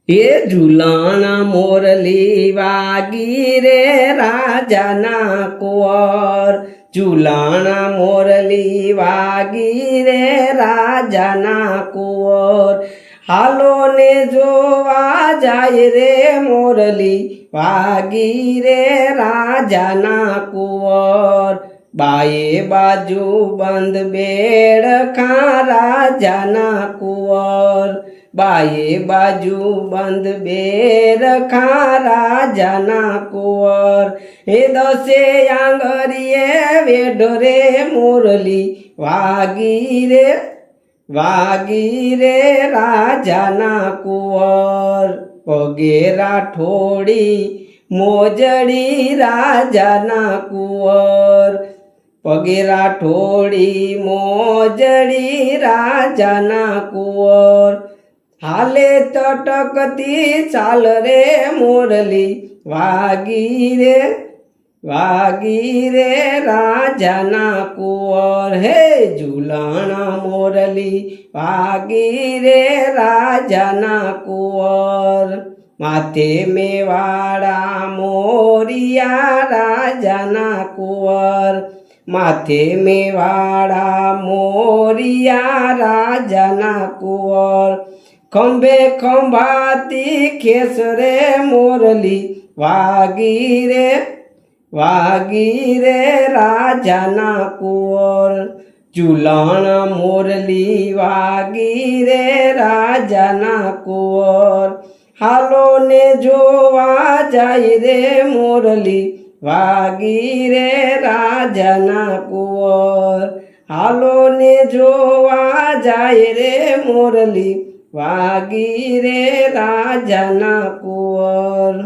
એ ઝૂલણ મોરલી વાગી રે રાજાના કુંવર, ઝૂલણ મોરલી વાગી રે રાજાના કુંવર, હાલો ને જોવા જાય રે મોરલી વાગી રે રાજાના કુંવર, બાએ બાજુ બંધ બેડખા રાજાના કુંવર, બાએ બાજુ બંધ બેડખા રાજાના કુંવર, એ દસે આંગળીએ વેઢો રે મોરલી વાગી રે રાજાના કુંવર, પગે રાઠોડી મોજડી રાજાના કુંવર, પગે રાઠોડી મોજડી રાજાના કુંવર, હાલે તટકતી ચાલ રે મોરલી વાગી રે રાજાના કુંવર, હે ઝૂલણ મોરલી વાગી રે રાજાના કુંવર, માથે મેવાડા મોરિયા રાજાના કુંવર, માથે મેવાડા મોરિયા રાજાના કુંવર, ખંભે ખંભાતી ખેસરે મોરલી વાગી રે રાજાના કુંવર, ઝૂલણ મોરલી વાગી રે રાજાના કુંવર, હાલો ને જોવા જાય રે મોરલી વાગી રે રાજાના કુંવર, હાલો ને જોવા જાય રે મોરલી વાગી રે રાજાના કુંવર.